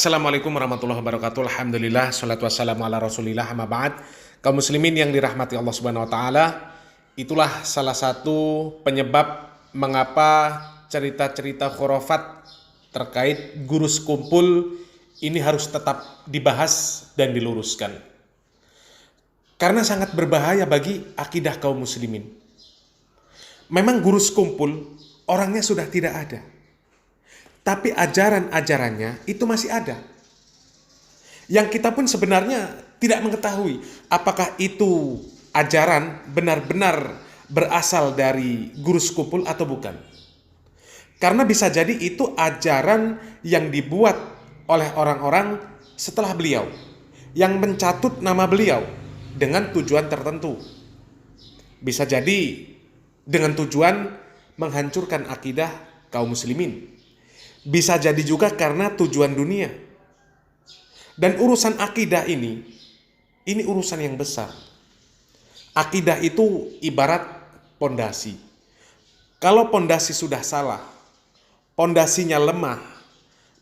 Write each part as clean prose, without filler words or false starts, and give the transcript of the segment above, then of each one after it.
Assalamualaikum warahmatullahi wabarakatuh. Alhamdulillah, salatu wassalamu ala rasulillah, amma ba'd. Kaum muslimin yang dirahmati Allah subhanahu wa ta'ala, itulah salah satu penyebab mengapa cerita-cerita khurafat terkait guru sekumpul ini harus tetap dibahas dan diluruskan. Karena sangat berbahaya bagi akidah kaum muslimin. Memang guru sekumpul orangnya sudah tidak ada, tapi ajaran-ajarannya itu masih ada. Yang kita pun sebenarnya tidak mengetahui apakah itu ajaran benar-benar berasal dari guru sekumpul atau bukan. Karena bisa jadi itu ajaran yang dibuat oleh orang-orang setelah beliau, yang mencatut nama beliau dengan tujuan tertentu. Bisa jadi dengan tujuan menghancurkan akidah kaum muslimin. Bisa jadi juga karena tujuan dunia. Dan urusan akidah ini urusan yang besar. Akidah itu ibarat pondasi. Kalau pondasi sudah salah, pondasinya lemah,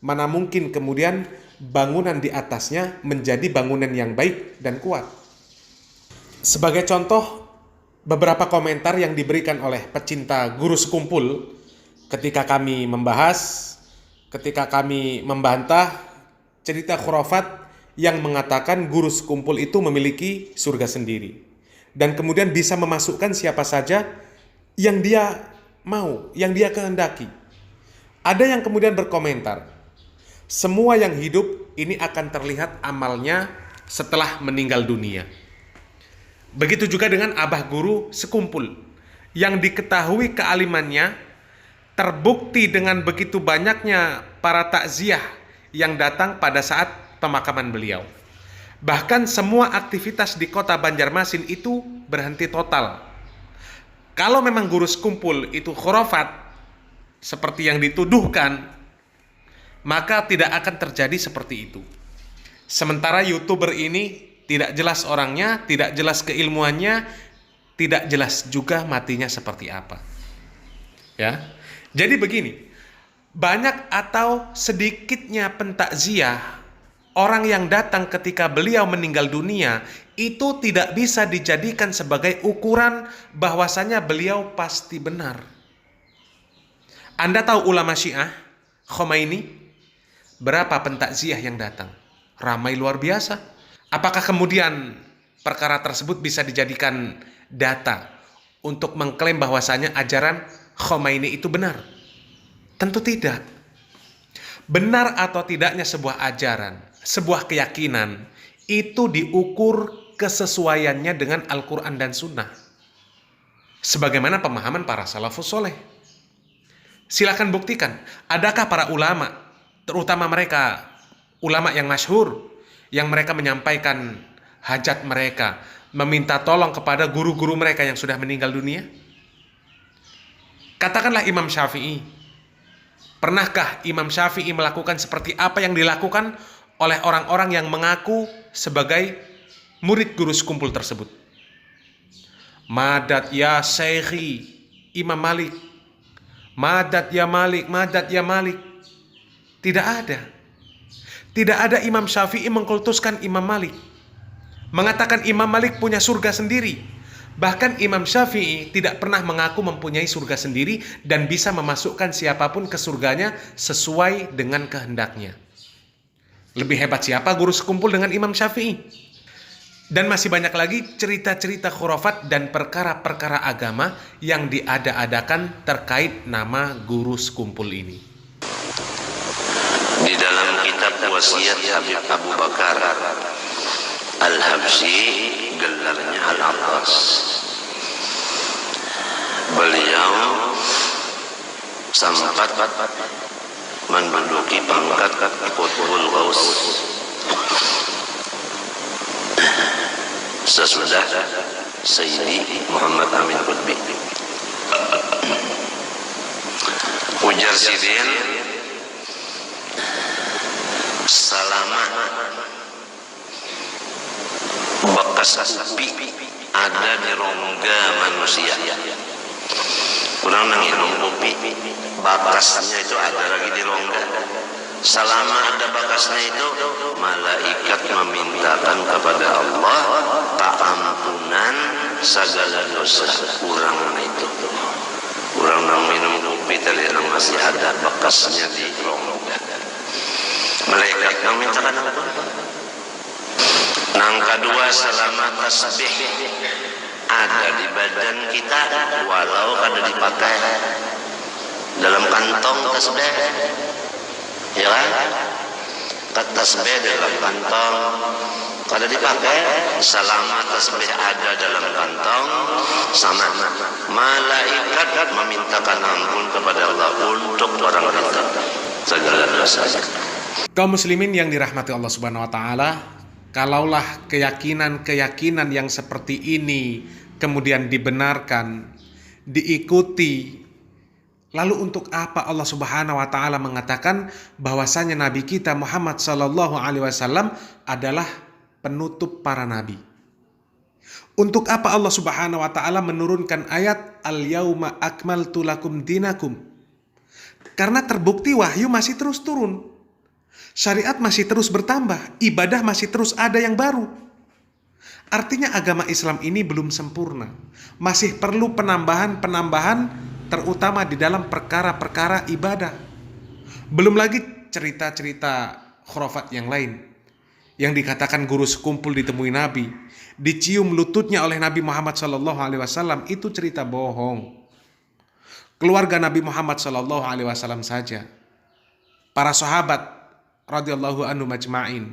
mana mungkin kemudian bangunan di atasnya menjadi bangunan yang baik dan kuat. Sebagai contoh, beberapa komentar yang diberikan oleh pecinta guru sekumpul ketika kami membantah cerita khurafat yang mengatakan guru sekumpul itu memiliki surga sendiri dan kemudian bisa memasukkan siapa saja yang dia mau, yang dia kehendaki. Ada yang kemudian berkomentar, semua yang hidup ini akan terlihat amalnya setelah meninggal dunia. Begitu juga dengan abah guru sekumpul yang diketahui kealimannya, terbukti dengan begitu banyaknya para takziah yang datang pada saat pemakaman beliau. Bahkan semua aktivitas di kota Banjarmasin itu berhenti total. Kalau memang guru sekumpul itu khurafat seperti yang dituduhkan, maka tidak akan terjadi seperti itu. Sementara YouTuber ini tidak jelas orangnya, tidak jelas keilmuannya, tidak jelas juga matinya seperti apa. Ya. Jadi begini, banyak atau sedikitnya pentakziah orang yang datang ketika beliau meninggal dunia itu tidak bisa dijadikan sebagai ukuran bahwasanya beliau pasti benar. Anda tahu ulama Syiah, Khomeini, berapa pentakziah yang datang? Ramai luar biasa. Apakah kemudian perkara tersebut bisa dijadikan data untuk mengklaim bahwasanya ajaran Khomeini itu benar? Tentu tidak. Benar atau tidaknya sebuah ajaran, sebuah keyakinan, itu diukur kesesuaiannya dengan Al-Quran dan Sunnah. Sebagaimana pemahaman para salafus soleh. Silakan buktikan, adakah para ulama, terutama mereka ulama yang masyhur, yang mereka menyampaikan hajat mereka, meminta tolong kepada guru-guru mereka yang sudah meninggal dunia? Katakanlah Imam Syafi'i. Pernahkah Imam Syafi'i melakukan seperti apa yang dilakukan oleh orang-orang yang mengaku sebagai murid guru sekumpul tersebut? Madad ya Syekhi Imam Malik. Madad ya Malik, madad ya Malik. Tidak ada. Tidak ada Imam Syafi'i mengkultuskan Imam Malik, mengatakan Imam Malik punya surga sendiri. Bahkan Imam Syafi'i tidak pernah mengaku mempunyai surga sendiri dan bisa memasukkan siapapun ke surganya sesuai dengan kehendaknya. Lebih hebat siapa guru sekumpul dengan Imam Syafi'i? Dan masih banyak lagi cerita-cerita khurafat dan perkara-perkara agama yang diada-adakan terkait nama guru sekumpul ini. Di dalam kitab wasiat Habib Abu Bakar Al-Habsyi, gelarnya Al-Abbas, beliau sempat menduduki pangkat Qutbul Ghaus sesudah Sayyidi Muhammad Amin Qutbi. Ujar Sidin, selama bekas kopi ada di rongga manusia, kurang nangis kopi, bakasnya itu ada lagi di rongga, selama ada bekasnya itu, malaikat memintakan kepada Allah ampunan segala dosa kurang itu. Kurang minum kopi tadi yang masih ada bekasnya di rongga. Malaikat memintakan ampunan. Yang kedua, selama tasbih ada di badan kita, walau kada dipakai dalam kantong tasbih, ya kan? Tasbih dalam kantong kada dipakai, selama tasbih ada dalam kantong, sama malaikat memintakan ampun kepada Allah untuk orang itu segala dosa. Kaum muslimin yang dirahmati Allah Subhanahu wa taala, kalaulah keyakinan-keyakinan yang seperti ini kemudian dibenarkan, diikuti, lalu untuk apa Allah Subhanahu wa taala mengatakan bahwasanya nabi kita Muhammad sallallahu alaihi wasallam adalah penutup para nabi? Untuk apa Allah Subhanahu wa taala menurunkan ayat al-yauma akmaltu lakum dinakum? Karena terbukti wahyu masih terus turun. Syariat masih terus bertambah, ibadah masih terus ada yang baru. Artinya agama Islam ini belum sempurna. Masih perlu penambahan-penambahan, terutama di dalam perkara-perkara ibadah. Belum lagi cerita-cerita khurafat yang lain. Yang dikatakan guru sekumpul ditemui Nabi, dicium lututnya oleh Nabi Muhammad SAW, itu cerita bohong. Keluarga Nabi Muhammad SAW saja, para sahabat radhiyallahu anhu majma'in,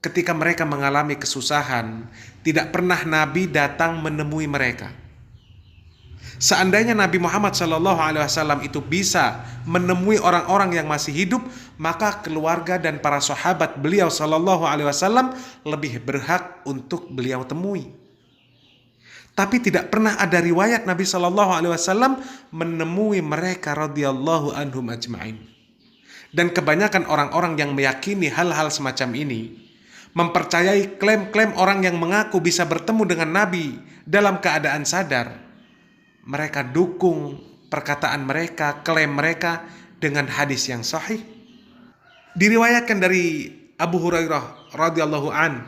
ketika mereka mengalami kesusahan, tidak pernah Nabi datang menemui mereka. Seandainya Nabi Muhammad SAW itu bisa menemui orang-orang yang masih hidup, maka keluarga dan para sahabat beliau SAW lebih berhak untuk beliau temui. Tapi tidak pernah ada riwayat Nabi SAW menemui mereka radhiyallahu anhum ajma'in. Dan kebanyakan orang-orang yang meyakini hal-hal semacam ini, mempercayai klaim-klaim orang yang mengaku bisa bertemu dengan Nabi dalam keadaan sadar, mereka dukung perkataan mereka, klaim mereka dengan hadis yang sahih. Diriwayatkan dari Abu Hurairah radhiyallahu an,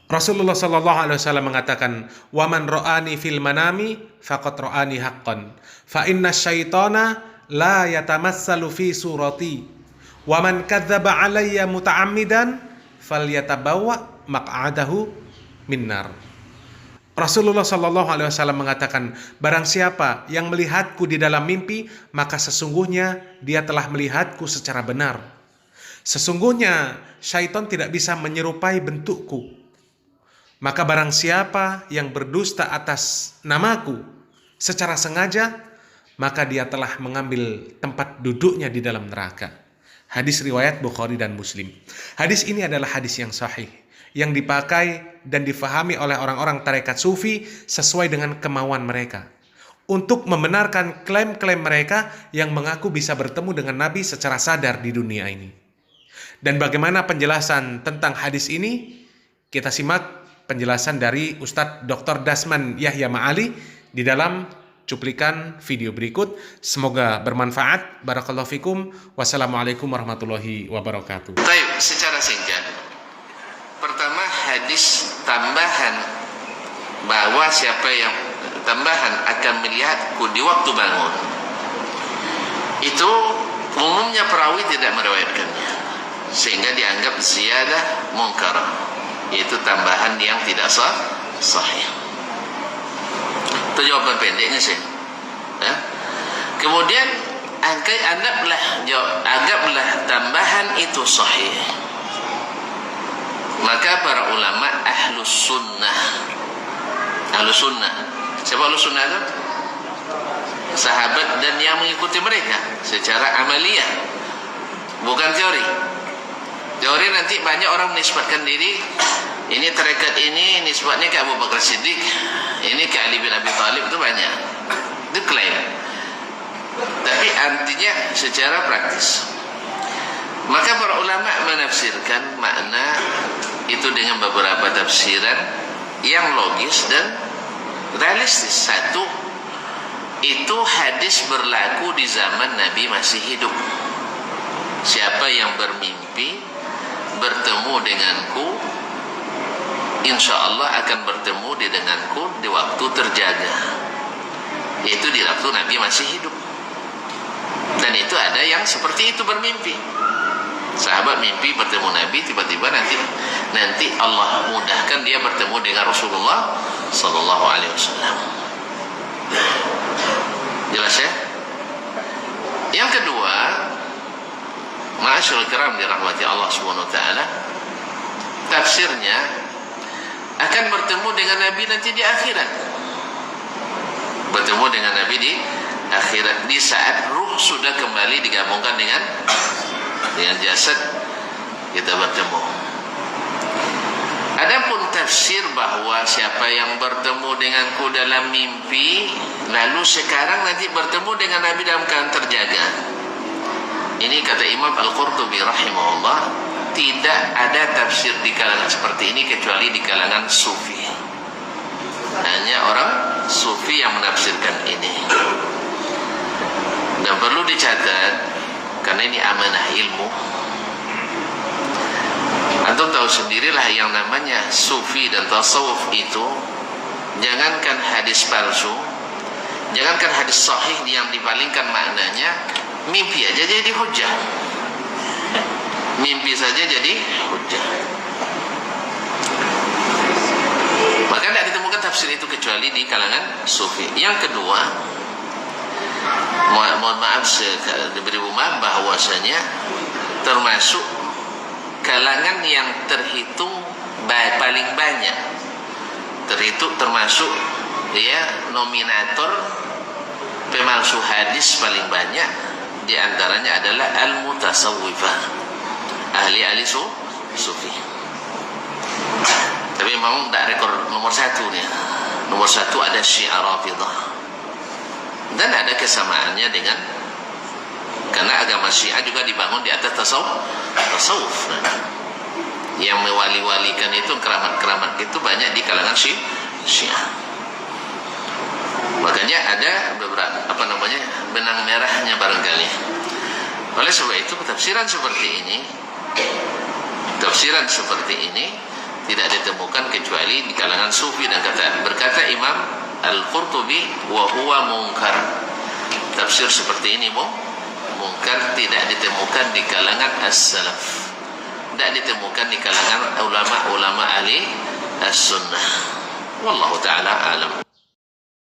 Rasulullah sallallahu alaihi wasallam mengatakan, "Wa man ra'ani fil manami faqad ra'ani haqqan, fa inna syaitana la yatamassalu fi surati. Wa man kadzdzaba alayya muta'ammidan falyatabawwa maq'adahu minnar." Rasulullah sallallahu alaihi wasallam mengatakan, barang siapa yang melihatku di dalam mimpi, maka sesungguhnya dia telah melihatku secara benar. Sesungguhnya syaitan tidak bisa menyerupai bentukku. Maka barang siapa yang berdusta atas namaku secara sengaja, maka dia telah mengambil tempat duduknya di dalam neraka. Hadis riwayat Bukhari dan Muslim. Hadis ini adalah hadis yang sahih, yang dipakai dan difahami oleh orang-orang tarekat sufi sesuai dengan kemauan mereka, untuk membenarkan klaim-klaim mereka yang mengaku bisa bertemu dengan Nabi secara sadar di dunia ini. Dan bagaimana penjelasan tentang hadis ini? Kita simak penjelasan dari Ustadz Dr. Dasman Yahya Ma'ali di dalam cuplikan video berikut. Semoga bermanfaat. Barakallahu fikum. Wassalamualaikum warahmatullahi wabarakatuh. Baik, secara singkat, pertama hadis tambahan bahwa siapa yang tambahan akan melihatku di waktu bangun, itu umumnya perawi tidak meriwayatkannya, sehingga dianggap ziyadah munkarah, yaitu tambahan yang tidak sahih. Itu jawaban pendeknya sih. Ya. Kemudian anggaplah tambahan itu sahih. Maka para ulama ahlus sunnah. Siapa ahlus sunnah itu? Sahabat dan yang mengikuti mereka secara amaliyah, bukan teori. Teori nanti banyak orang menisbatkan diri, ini tarekat ini nisbatnya ke Abu Bakar Siddiq, ini ke Ali bin Abi Thalib, itu banyak. Itu klaim. Tapi artinya secara praktis. Maka para ulama menafsirkan makna itu dengan beberapa tafsiran yang logis dan realistis. Satu, itu hadis berlaku di zaman Nabi masih hidup. siapa yang bermimpi bertemu denganku, insya Allah akan bertemu denganku di waktu terjaga, yaitu di waktu Nabi masih hidup. Dan itu ada yang seperti itu bermimpi. Sahabat mimpi bertemu Nabi, tiba-tiba nanti Allah mudahkan dia bertemu dengan Rasulullah Sallallahu Alaihi Wasallam. Jelas ya? Yang kedua, ma'asyiral kiram dirahmati Allah Subhanahu Wa Taala, tafsirnya akan bertemu dengan Nabi nanti di akhirat. Bertemu dengan Nabi di akhirat, di saat ruh sudah kembali digabungkan dengan jasad, kita bertemu. Adapun tafsir bahwa siapa yang bertemu denganku dalam mimpi lalu sekarang nanti bertemu dengan Nabi dalam keadaan terjaga, ini kata Imam Al-Qurtubi rahimahullah, tidak ada tafsir di kalangan seperti ini kecuali di kalangan sufi. Hanya orang sufi yang menafsirkan ini. Dan perlu dicatat, karena ini amanah ilmu, antum tahu sendirilah yang namanya sufi dan tasawuf itu, jangankan hadis palsu, jangankan hadis sahih yang dipalingkan maknanya, mimpi aja jadi hujah. Mimpi saja jadi hujah. Maka tidak ditemukan tafsir itu kecuali di kalangan sufi. Yang kedua, mohon maaf diberi maaf bahwasanya termasuk kalangan yang terhitung paling banyak, termasuk ya nominator pemalsu hadis paling banyak, diantaranya adalah al-mutasawwifah, ahli sufi. Tapi memang tidak rekor nomor satu nih. Nomor satu ada Syiah Rafidah. Dan ada kesamaannya dengan, karena agama Syiah juga dibangun di atas tasawuf. Yang mewali-walikan itu, keramat-keramat itu banyak di kalangan Syiah. Makanya ada beberapa benang merahnya barangkali. Oleh sebab itu tafsiran seperti ini tidak ditemukan kecuali di kalangan sufi. Dan berkata Imam Al-Qurtubi, wa huwa munkar, tafsir seperti ini munkar, tidak ditemukan di kalangan as-salaf, tidak ditemukan di kalangan ulama-ulama ahli as-sunnah. Wallahu ta'ala alam.